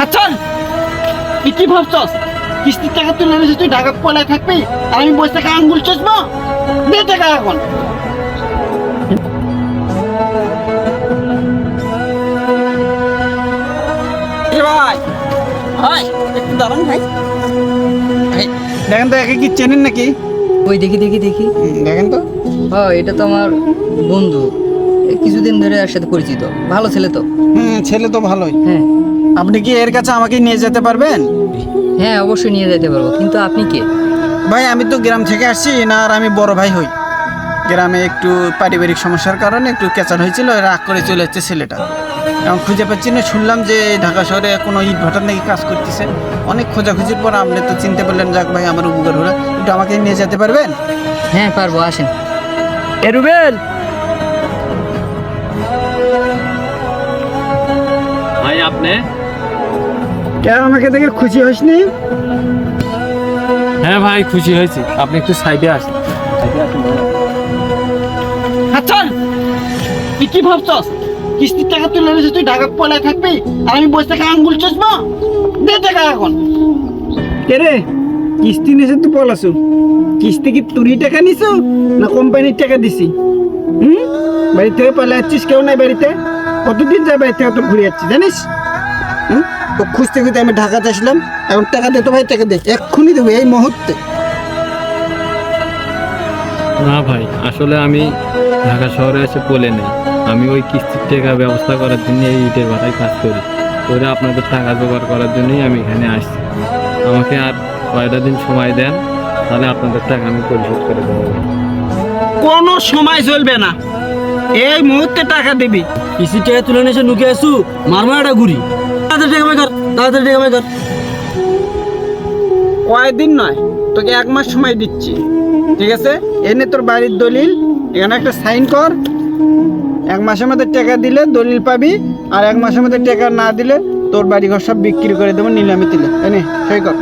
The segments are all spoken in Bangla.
আচ্ছা তুই কি ভাবছস কিস্তির টাকা তুলে এনেছিস তুই ঢাকা পলায় থাকবি আর আমি বসে থেকে আঙ্গুল চষবো দে টাকা এখন। ভাই ভাই একটু দাঁড়ান ভাই। দেখেন তো একে কি চেনেন নাকি? ওই দেখি দেখি দেখি দেখেন তো। এটা তো আমার বন্ধু, কিছুদিন ধরে এর সাথে পরিচিত, ভালো ছেলে তো। ছেলে তো ভালোই। হ্যাঁ আপনি কি এর কাছে আমাকে নিয়ে যেতে পারবেন? হ্যাঁ অবশ্যই নিয়ে যেতে পারবো, কিন্তু আপনি কে? ভাই আমি তো গ্রাম থেকে আসছি না, আর আমি বড় ভাই হই। গ্রামে একটু পারিবারিক সমস্যার কারণে একটু ক্যাচার হয়েছিল, রাগ করে চলে যাচ্ছে ছেলেটা। এখন খুঁজে পাচ্ছি না, শুনলাম যে ঢাকা শহরে কোনো ইট ভাটার নাকি কাজ করতেছে। অনেক খোঁজাখুঁজির পর আপনি তো চিনতে পারলেন, যাক ভাই আমার উপকার হলো, একটু আমাকে নিয়ে যেতে পারবেন? হ্যাঁ পারবো, আসেন। এ রুবেল ভাই আপনি? কেন আমাকে দেখে খুশি হসনি? হ্যাঁ ভাই খুশি হয়েছি, আপনি একটু সাইডে আসেন। আচ্ছা তুই কি ভাবছস কিস্তির টাকা তুলে এনেছিস তুই ঢাকা পলায় থাকবি আর আমি বসে থেকে আঙ্গুল চষবো দে টাকা এখন। কে রে কিস্তি নিয়েছে তুই পলাছু? কিস্তি কি তুই টাকা নিছো না কোম্পানির টাকা দিছি? বাড়ি থেকে পালিয়ে যাচ্ছিস, কেউ নাই বাড়িতে? কতদিন যায় বাড়ি থেকে তোর ঘুরে যাচ্ছি জানিস? তো খুঁজতে খুঁজতে আমি ঢাকাতে আসলাম, এখন টাকা দে তো ভাই, টাকা দে এক্ষুনি দেবো এই মুহূর্তে। না ভাই আসলে আমি ঢাকা শহরে এসে বলে নেই, আমি ওই কিস্তির টাকা ব্যবস্থা করার জন্য এই ইটের ভাটায় কাজ করি, করে আপনাদের টাকা জোগাড় করার জন্যই আমি এখানে আসছি। আমাকে আর কয়টা দিন সময় দেন, তাহলে আপনাদের টাকা আমি পরিশোধ করে দেবো। কোনো সময় চলবে না, এই মুহূর্তে টাকা দিবি। কিস্তির টাকা তুলে নিয়ে এসে নুকে আসু, মারমা একটা ঘুরি। তাড়াতাড়ি টাকা বের কর, তাড়াতাড়ি টাকা বের কর। কয়েকদিন নয়, তোকে 1 মাস সময় দিচ্ছি, ঠিক আছে? এনে তোর বাড়ির দলিল, এখানে একটা সাইন কর। 1 মাসের মধ্যে টাকা দিলে দলিল পাবি, আর 1 মাসের মধ্যে টাকা না দিলে তোর বাড়ি ঘর সব বিক্রি করে দেবো নিলামে দিলে। এনে সই কর।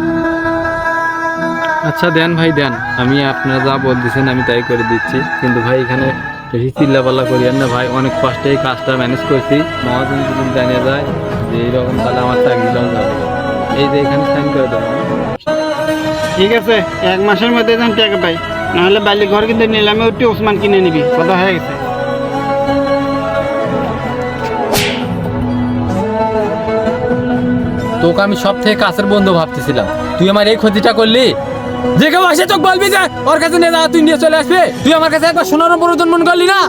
আচ্ছা দেন ভাই দেন, আমি আপনারা যা বলতেছেন আমি তাই করে দিচ্ছি, কিন্তু ভাই এখানে বেশি চিল্লাপাল্লা করিয়েন না ভাই, অনেক কষ্টে এই কাজটা ম্যানেজ করছি। মহাজন যদি জানিয়ে যায় যে এইরকম, তাহলে আমার চাকরিটাও যাবে। এই যে এখানে সাইন করে দেবো। ঠিক আছে 1 মাসের মধ্যে যেন টাকা পাই, নাহলে বাড়ি ঘর কিন্তু নিলামে উঠে ওসমান কিনে নিবি, কথা হয়ে গেছে। তোকে আমি সব থেকে কাছের বন্ধু ভাবতেছিলাম, তুই আমার এই ক্ষতিটা করলি। যে কেউ আসে তোকে বলবি যে ওর কাছে নিয়ে যা, তুই নিয়ে চলে আসবি। তুই আমার কাছে একবার শোনার প্রয়োজন মনে করলি না,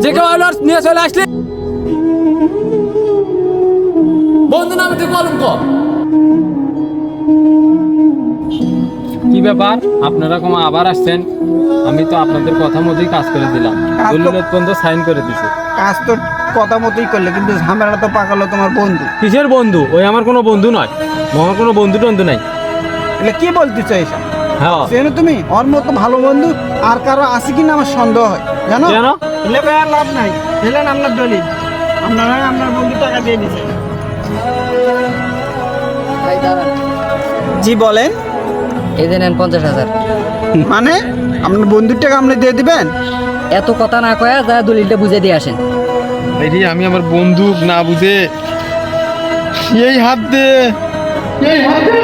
যে কেউ হলো নিয়ে চলে আসলি। বন্ধু নামে তুই কলঙ্ক। কি ব্যাপার আপনারা কোনো আবার আসছেন? আমি তো আপনাদের কথা মতোই কাজ করে দিলাম, দলিলের পর্যন্ত সাইন করে দিছি। কাজ তো কথা মতোই করলে, কিন্তু ঝামেলাটা তো পাকালো তোমার বন্ধু। কিসের বন্ধু? ওই আমার কোনো বন্ধু নয়, আমার কোনো বন্ধু টন্ধু নাই। એટલે কি বলতেছো এসব? হ্যাঁ চেনো তুমি ওর মতো ভালো বন্ধু আর কারো আছে কিনা আমার সন্দেহ হয়, জানো? কেন? এলে ভাই আর লাভ নাই, দিলেন আপনার দলিল, আপনারা আপনার বন্ধু টাকা দিয়ে দিছে। ভাই দাঁড়ান, জি বলেন। এই যে নেন 50,000। মানে আপনার বন্ধুর টাকা আপনি দিয়ে দিবেন? এত কথা না কয়া যা দলিলটা বুঝে দিয়ে আসেন। এই আমি আমার বন্দুক না বুঝে এই হাত দে, এই হাত দে।